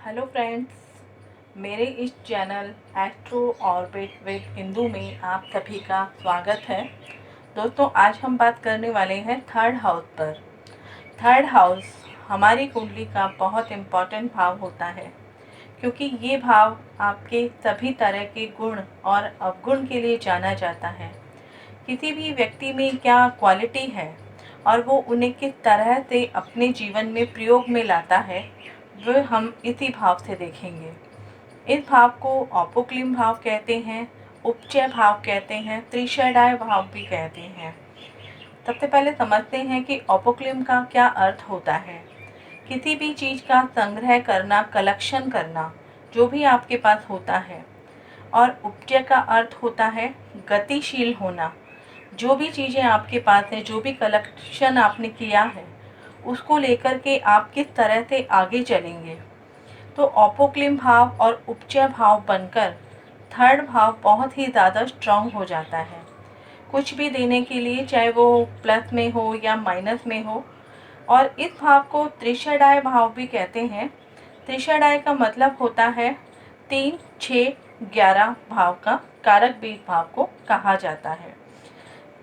Hello friends, मेरे इस channel astro orbit with Indu में आप सभी का स्वागत है। दोस्तों, आज हम बात करने वाले हैं थर्ड हाउस पर। थर्ड हाउस हमारी कुंडली का बहुत इम्पॉर्टेंट भाव होता है, क्योंकि ये भाव आपके सभी तरह के गुण और अवगुण के लिए जाना जाता है। किसी भी व्यक्ति में क्या क्वालिटी है और वो उन्हें किस तरह से अपने जीवन में प्रयोग में लाता है, वह हम इसी भाव से देखेंगे। इस भाव को अपोक्लिम भाव कहते हैं, उपचय भाव कहते हैं, त्रिशैडाय भाव भी कहते हैं। सबसे पहले समझते हैं कि अपोक्लिम का क्या अर्थ होता है। किसी भी चीज़ का संग्रह करना, कलेक्शन करना, जो भी आपके पास होता है। और उपचय का अर्थ होता है गतिशील होना। जो भी चीज़ें आपके पास हैं, जो भी कलेक्शन आपने किया है, उसको लेकर के आप किस तरह से आगे चलेंगे। तो अपोक्लिम भाव और उपचय भाव बनकर थर्ड भाव बहुत ही ज़्यादा स्ट्रांग हो जाता है। कुछ भी देने के लिए, चाहे वो प्लस में हो या माइनस में हो। और इस भाव को त्रिशैडाय भाव भी कहते हैं। त्रिशैडाय का मतलब होता है 3, 6, 11 भाव का कारक बीज भाव को कहा जाता है।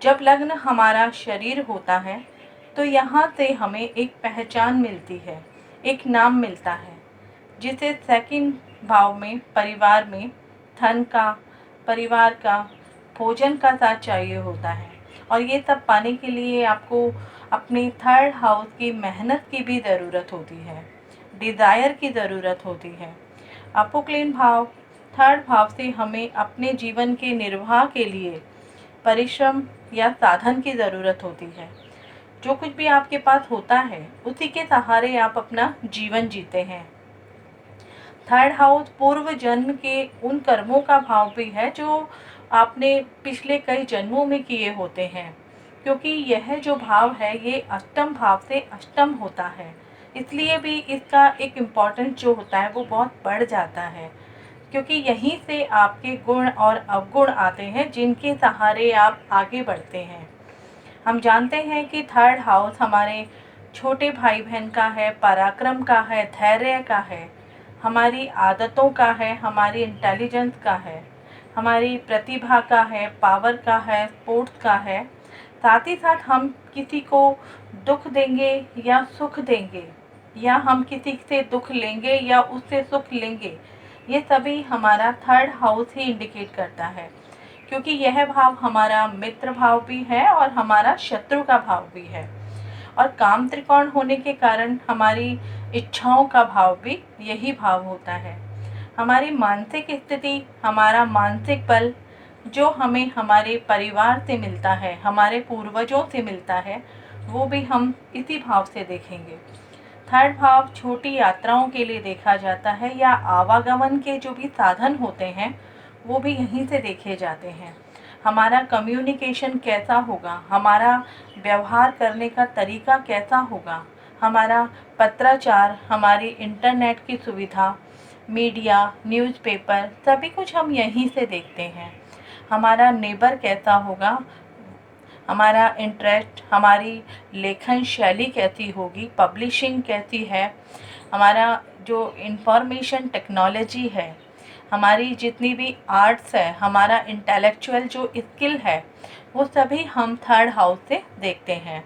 जब लग्न हमारा शरीर होता है तो यहाँ से हमें एक पहचान मिलती है, एक नाम मिलता है, जिसे सेकंड भाव में परिवार में धन का, परिवार का, भोजन का साथ चाहिए होता है। और ये सब पाने के लिए आपको अपनी थर्ड हाउस की मेहनत की भी ज़रूरत होती है, डिज़ायर की ज़रूरत होती है। अपोक्लिन भाव, थर्ड भाव से हमें अपने जीवन के निर्वाह के लिए परिश्रम या साधन की ज़रूरत होती है। जो कुछ भी आपके पास होता है, उसी के सहारे आप अपना जीवन जीते हैं। थर्ड हाउस पूर्व जन्म के उन कर्मों का भाव भी है जो आपने पिछले कई जन्मों में किए होते हैं, क्योंकि यह जो भाव है ये अष्टम भाव से अष्टम होता है। इसलिए भी इसका एक इम्पॉर्टेंस जो होता है वो बहुत बढ़ जाता है, क्योंकि यहीं से आपके गुण और अवगुण आते हैं, जिनके सहारे आप आगे बढ़ते हैं। हम जानते हैं कि थर्ड हाउस हमारे छोटे भाई बहन का है, पराक्रम का है, धैर्य का है, हमारी आदतों का है, हमारी इंटेलिजेंस का है, हमारी प्रतिभा का है, पावर का है, स्पोर्ट्स का है। साथ ही साथ हम किसी को दुख देंगे या सुख देंगे, या हम किसी से दुख लेंगे या उससे सुख लेंगे, ये सभी हमारा थर्ड हाउस ही इंडिकेट करता है, क्योंकि यह भाव हमारा मित्र भाव भी है और हमारा शत्रु का भाव भी है। और काम त्रिकोण होने के कारण हमारी इच्छाओं का भाव भी यही भाव होता है। हमारी मानसिक स्थिति, हमारा मानसिक बल जो हमें हमारे परिवार से मिलता है, हमारे पूर्वजों से मिलता है, वो भी हम इसी भाव से देखेंगे। थर्ड भाव छोटी यात्राओं के लिए देखा जाता है, या आवागमन के जो भी साधन होते हैं वो भी यहीं से देखे जाते हैं। हमारा कम्युनिकेशन कैसा होगा, हमारा व्यवहार करने का तरीका कैसा होगा, हमारा पत्राचार, हमारी इंटरनेट की सुविधा, मीडिया, न्यूज़पेपर, सभी कुछ हम यहीं से देखते हैं। हमारा नेबर कैसा होगा, हमारा इंटरेस्ट, हमारी लेखन शैली कैसी होगी, पब्लिशिंग कैसी है, हमारा जो इंफॉर्मेशन टेक्नोलॉजी है, हमारी जितनी भी आर्ट्स है, हमारा इंटेलेक्चुअल जो स्किल है, वो सभी हम थर्ड हाउस से देखते हैं।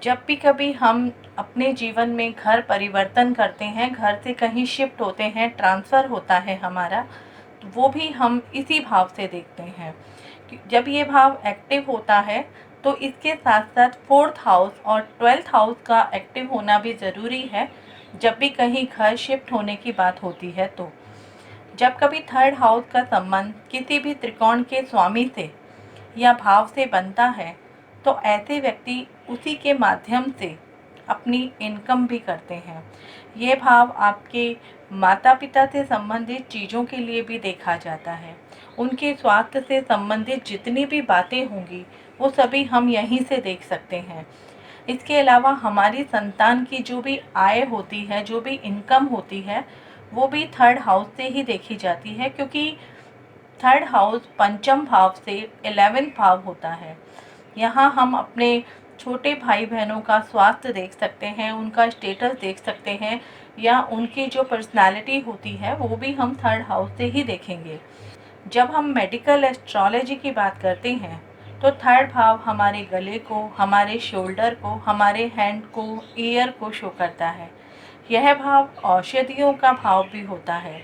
जब भी कभी हम अपने जीवन में घर परिवर्तन करते हैं, घर से कहीं शिफ्ट होते हैं, ट्रांसफ़र होता है हमारा, तो वो भी हम इसी भाव से देखते हैं। जब ये भाव एक्टिव होता है तो इसके साथ साथ फोर्थ हाउस और 12th हाउस का एक्टिव होना भी ज़रूरी है, जब भी कहीं घर शिफ्ट होने की बात होती है। तो जब कभी थर्ड हाउस का संबंध किसी भी त्रिकोण के स्वामी से या भाव से बनता है, तो ऐसे व्यक्ति उसी के माध्यम से अपनी इनकम भी करते हैं। ये भाव आपके माता पिता से संबंधित चीज़ों के लिए भी देखा जाता है। उनके स्वास्थ्य से संबंधित जितनी भी बातें होंगी, वो सभी हम यहीं से देख सकते हैं। इसके अलावा हमारी संतान की जो भी आय होती है, जो भी इनकम होती है, वो भी थर्ड हाउस से ही देखी जाती है, क्योंकि थर्ड हाउस पंचम भाव से 11वां भाव होता है। यहाँ हम अपने छोटे भाई बहनों का स्वास्थ्य देख सकते हैं, उनका स्टेटस देख सकते हैं, या उनकी जो पर्सनालिटी होती है वो भी हम थर्ड हाउस से ही देखेंगे। जब हम मेडिकल एस्ट्रोलॉजी की बात करते हैं तो थर्ड भाव हमारे गले को, हमारे शोल्डर को, हमारे हैंड को, ईयर को शो करता है। यह भाव औषधियों का भाव भी होता है।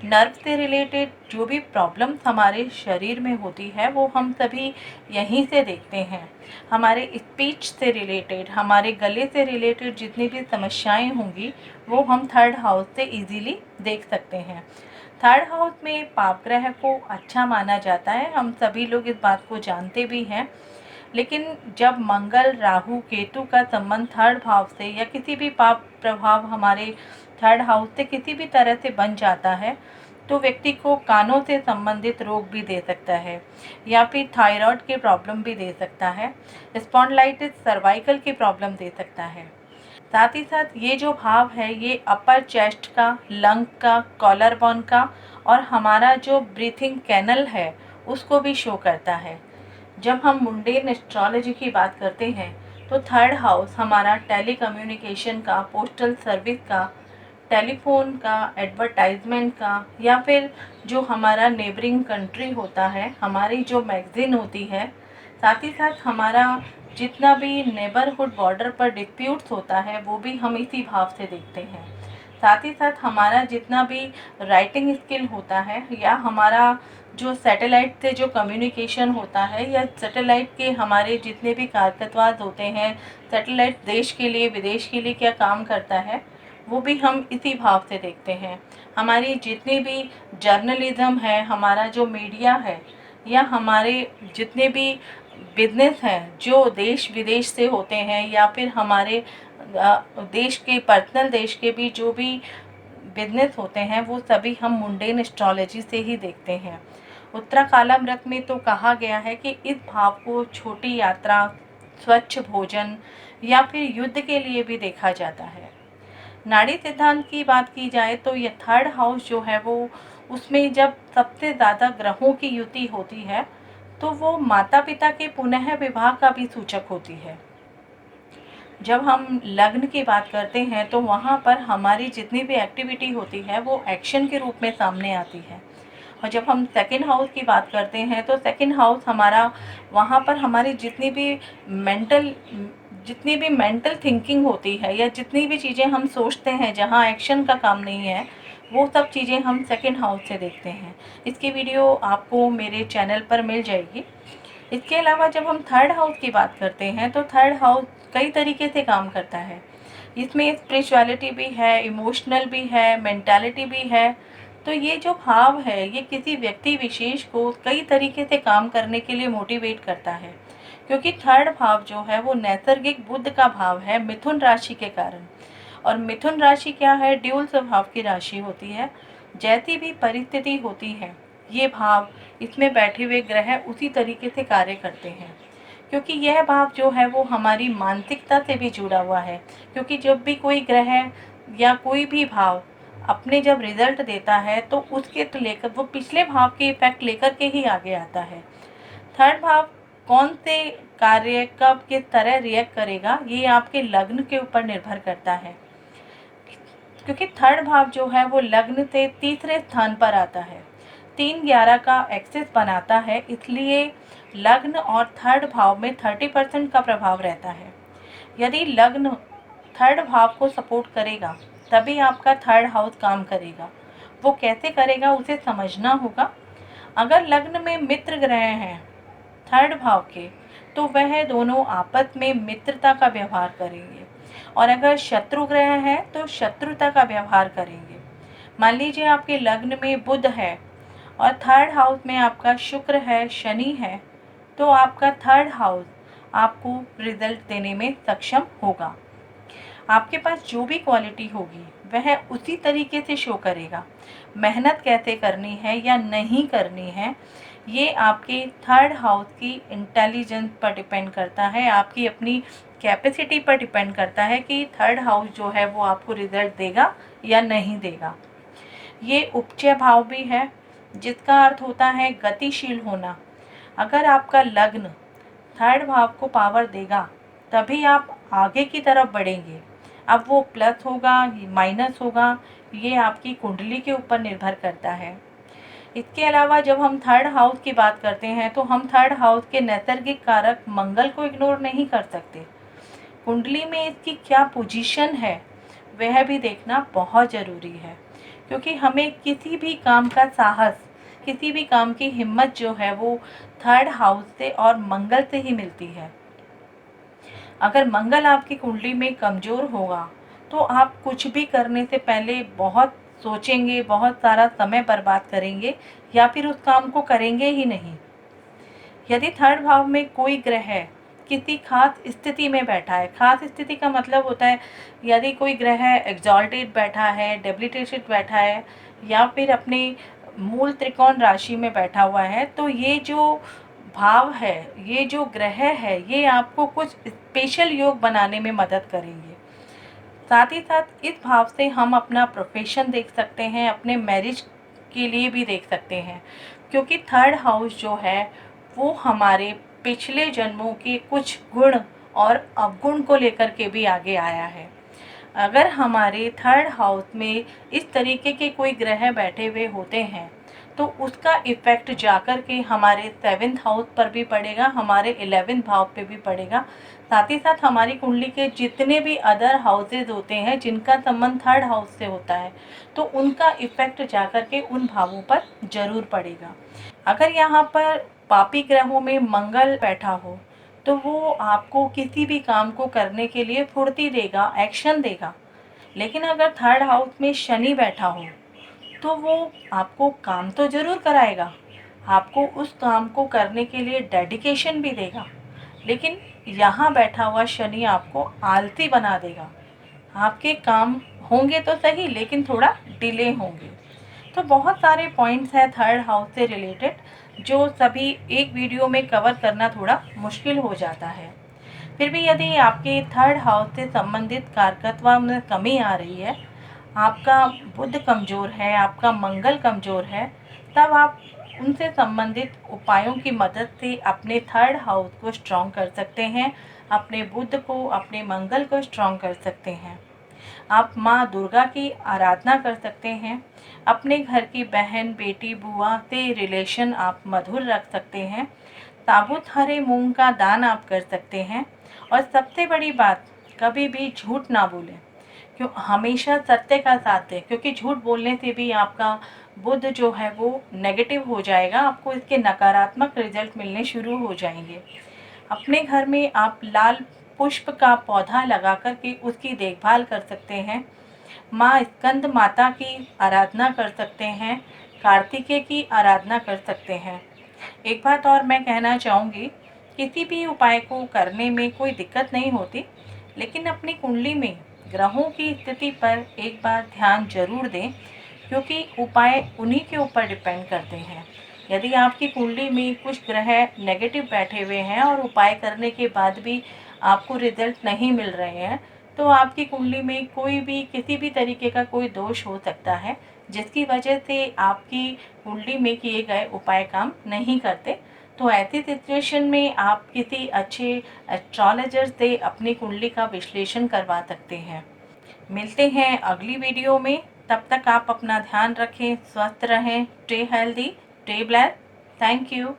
नर्व से रिलेटेड जो भी प्रॉब्लम्स हमारे शरीर में होती है वो हम सभी यहीं से देखते हैं। हमारे स्पीच से रिलेटेड, हमारे गले से रिलेटेड जितनी भी समस्याएं होंगी वो हम थर्ड हाउस से इजीली देख सकते हैं। थर्ड हाउस में पाप ग्रह को अच्छा माना जाता है, हम सभी लोग इस बात को जानते भी हैं। लेकिन जब मंगल, राहु, केतु का संबंध थर्ड भाव से या किसी भी पाप प्रभाव हमारे थर्ड हाउस से किसी भी तरह से बन जाता है तो व्यक्ति को कानों से संबंधित रोग भी दे सकता है या फिर थायराइड की प्रॉब्लम भी दे सकता है, स्पॉन्डिलाइटिस, सर्वाइकल की प्रॉब्लम दे सकता है। साथ ही साथ ये जो भाव है ये अपर चेस्ट का, लंग का, कॉलर बोन का और हमारा जो ब्रीथिंग कैनल है उसको भी शो करता है। जब हम मुंडेन एस्ट्रोलॉजी की बात करते हैं तो थर्ड हाउस हमारा टेलीकम्युनिकेशन का, पोस्टल सर्विस का, टेलीफोन का, एडवर्टाइजमेंट का या फिर जो हमारा नेबरिंग कंट्री होता है, हमारी जो मैगज़ीन होती है, साथ ही साथ हमारा जितना भी नेबरहुड बॉर्डर पर डिस्प्यूट्स होता है वो भी हम इसी भाव से देखते हैं। साथ ही साथ हमारा जितना भी राइटिंग स्किल होता है या हमारा जो सैटेलाइट से जो कम्युनिकेशन होता है या सैटेलाइट के हमारे जितने भी कारकतवाद होते हैं, सैटेलाइट देश के लिए, विदेश के लिए क्या काम करता है वो भी हम इसी भाव से देखते हैं। हमारी जितनी भी जर्नलिज्म है, हमारा जो मीडिया है या हमारे जितने भी बिजनेस हैं जो देश विदेश से होते हैं या फिर हमारे देश के, पर्सनल देश के भी जो भी बिजनेस होते हैं वो सभी हम मुंडेन एस्ट्रोलॉजी से ही देखते हैं। उत्तरा कालामृत में तो कहा गया है कि इस भाव को छोटी यात्रा, स्वच्छ भोजन या फिर युद्ध के लिए भी देखा जाता है। नाड़ी सिद्धांत की बात की जाए तो ये थर्ड हाउस जो है वो उसमें जब सबसे ज़्यादा ग्रहों की युति होती है तो वो माता पिता के पुनः विवाह का भी सूचक होती है। जब हम लग्न की बात करते हैं तो वहाँ पर हमारी जितनी भी एक्टिविटी होती है वो एक्शन के रूप में सामने आती है। और जब हम सेकंड हाउस की बात करते हैं तो सेकंड हाउस हमारा, वहाँ पर हमारी जितनी भी मेंटल थिंकिंग होती है या जितनी भी चीज़ें हम सोचते हैं जहाँ एक्शन का काम नहीं है वो सब चीज़ें हम सेकंड हाउस से देखते हैं। इसकी वीडियो आपको मेरे चैनल पर मिल जाएगी। इसके अलावा जब हम थर्ड हाउस की बात करते हैं तो थर्ड हाउस कई तरीके से काम करता है। इसमें स्पिरिचुअलिटी भी है, इमोशनल भी है, मेंटालिटी भी है। तो ये जो भाव है ये किसी व्यक्ति विशेष को कई तरीके से काम करने के लिए मोटिवेट करता है, क्योंकि थर्ड भाव जो है वो नैसर्गिक बुध का भाव है मिथुन राशि के कारण। और मिथुन राशि क्या है? ड्यूल स्वभाव की राशि होती है। जैसी भी परिस्थिति होती है ये भाव, इसमें बैठे हुए ग्रह उसी तरीके से कार्य करते हैं, क्योंकि यह भाव जो है वो हमारी मानसिकता से भी जुड़ा हुआ है। क्योंकि जब भी कोई ग्रह या कोई भी भाव अपने जब रिजल्ट देता है तो उसके तो लेकर वो पिछले भाव के इफेक्ट लेकर के ही आगे आता है। थर्ड भाव कौन से कार्य कब किस तरह रिएक्ट करेगा ये आपके लग्न के ऊपर निर्भर करता है, क्योंकि थर्ड भाव जो है वो लग्न से तीसरे स्थान पर आता है, 3-11 का एक्सेस बनाता है, इसलिए लग्न और थर्ड भाव में 30% का प्रभाव रहता है। यदि लग्न थर्ड भाव को सपोर्ट करेगा तभी आपका थर्ड हाउस काम करेगा। वो कैसे करेगा उसे समझना होगा। अगर लग्न में मित्र ग्रह हैं थर्ड भाव के तो वह दोनों आपस में मित्रता का व्यवहार करेंगे, और अगर शत्रु ग्रह है तो शत्रुता का व्यवहार करेंगे। मान लीजिए आपके लग्न में बुध है और थर्ड हाउस में आपका शुक्र है, शनि है, तो आपका थर्ड हाउस आपको रिजल्ट देने में सक्षम होगा। आपके पास जो भी क्वालिटी होगी वह उसी तरीके से शो करेगा। मेहनत कैसे करनी है या नहीं करनी है ये आपके थर्ड हाउस की इंटेलिजेंस पर डिपेंड करता है, आपकी अपनी कैपेसिटी पर डिपेंड करता है कि थर्ड हाउस जो है वो आपको रिजल्ट देगा या नहीं देगा। ये उपचय भाव भी है जिसका अर्थ होता है गतिशील होना। अगर आपका लग्न थर्ड भाव को पावर देगा तभी आप आगे की तरफ बढ़ेंगे। अब वो प्लस होगा माइनस होगा, ये आपकी कुंडली के ऊपर निर्भर करता है। इसके अलावा जब हम थर्ड हाउस की बात करते हैं तो हम थर्ड हाउस के नैसर्गिक कारक मंगल को इग्नोर नहीं कर सकते। कुंडली में इसकी क्या पोजीशन है वह भी देखना बहुत ज़रूरी है, क्योंकि हमें किसी भी काम का साहस, किसी भी काम की हिम्मत जो है वो थर्ड हाउस से और मंगल से ही मिलती है। अगर मंगल आपकी कुंडली में कमज़ोर होगा तो आप कुछ भी करने से पहले बहुत सोचेंगे, बहुत सारा समय बर्बाद करेंगे या फिर उस काम को करेंगे ही नहीं। यदि थर्ड भाव में कोई ग्रह किसी खास स्थिति में बैठा है, खास स्थिति का मतलब होता है यदि कोई ग्रह एग्जॉल्टेड बैठा है, डेबिलिटेटेड बैठा है या फिर अपने मूल त्रिकोण राशि में बैठा हुआ है, तो ये जो भाव है, ये जो ग्रह है, ये आपको कुछ स्पेशल योग बनाने में मदद करेंगे। साथ ही साथ इस भाव से हम अपना प्रोफेशन देख सकते हैं, अपने मैरिज के लिए भी देख सकते हैं, क्योंकि थर्ड हाउस जो है वो हमारे पिछले जन्मों के कुछ गुण और अवगुण को लेकर के भी आगे आया है। अगर हमारे थर्ड हाउस में इस तरीके के कोई ग्रह बैठे हुए होते हैं तो उसका इफ़ेक्ट जाकर के हमारे 7th हाउस पर भी पड़ेगा, हमारे 11th भाव पे भी पड़ेगा। साथ ही साथ हमारी कुंडली के जितने भी अदर हाउसेज होते हैं जिनका संबंध थर्ड हाउस से होता है, तो उनका इफ़ेक्ट जाकर के उन भावों पर ज़रूर पड़ेगा। अगर यहाँ पर पापी ग्रहों में मंगल बैठा हो तो वो आपको किसी भी काम को करने के लिए फुर्ती देगा, एक्शन देगा। लेकिन अगर थर्ड हाउस में शनि बैठा हो तो वो आपको काम तो ज़रूर कराएगा, आपको उस काम को करने के लिए डेडिकेशन भी देगा, लेकिन यहाँ बैठा हुआ शनि आपको आलसी बना देगा। आपके काम होंगे तो सही लेकिन थोड़ा डिले होंगे। तो बहुत सारे पॉइंट्स हैं थर्ड हाउस से रिलेटेड जो सभी एक वीडियो में कवर करना थोड़ा मुश्किल हो जाता है। फिर भी यदि आपके थर्ड हाउस से संबंधित कारकत्व में कमी आ रही है, आपका बुध कमज़ोर है, आपका मंगल कमज़ोर है, तब आप उनसे संबंधित उपायों की मदद से अपने थर्ड हाउस को स्ट्रॉन्ग कर सकते हैं, अपने बुध को, अपने मंगल को स्ट्रॉन्ग कर सकते हैं। आप माँ दुर्गा की आराधना कर सकते हैं, अपने घर की बहन, बेटी, बुआ से रिलेशन आप मधुर रख सकते हैं, साबुत हरे मूंग का दान आप कर सकते हैं और सबसे बड़ी बात, कभी भी झूठ ना बोलें, क्यों हमेशा सत्य का साथ दें, क्योंकि झूठ बोलने से भी आपका बुध जो है वो नेगेटिव हो जाएगा, आपको इसके नकारात्मक रिजल्ट मिलने शुरू हो जाएंगे। अपने घर में आप लाल पुष्प का पौधा लगा कर के उसकी देखभाल कर सकते हैं, माँ स्कंद माता की आराधना कर सकते हैं, कार्तिकेय की आराधना कर सकते हैं। एक बात और मैं कहना चाहूँगी, किसी भी उपाय को करने में कोई दिक्कत नहीं होती, लेकिन अपनी कुंडली में ग्रहों की स्थिति पर एक बार ध्यान जरूर दें, क्योंकि उपाय उन्हीं के ऊपर डिपेंड करते हैं। यदि आपकी कुंडली में कुछ ग्रह नेगेटिव बैठे हुए हैं और उपाय करने के बाद भी आपको रिजल्ट नहीं मिल रहे हैं, तो आपकी कुंडली में कोई भी किसी भी तरीके का कोई दोष हो सकता है, जिसकी वजह से आपकी कुंडली में किए गए उपाय काम नहीं करते। तो ऐसी सिचुएशन में आप किसी अच्छे एस्ट्रोलॉजर से अपनी कुंडली का विश्लेषण करवा सकते हैं। मिलते हैं अगली वीडियो में, तब तक आप अपना ध्यान रखें, स्वस्थ रहें, stay healthy, stay blessed. Thank you.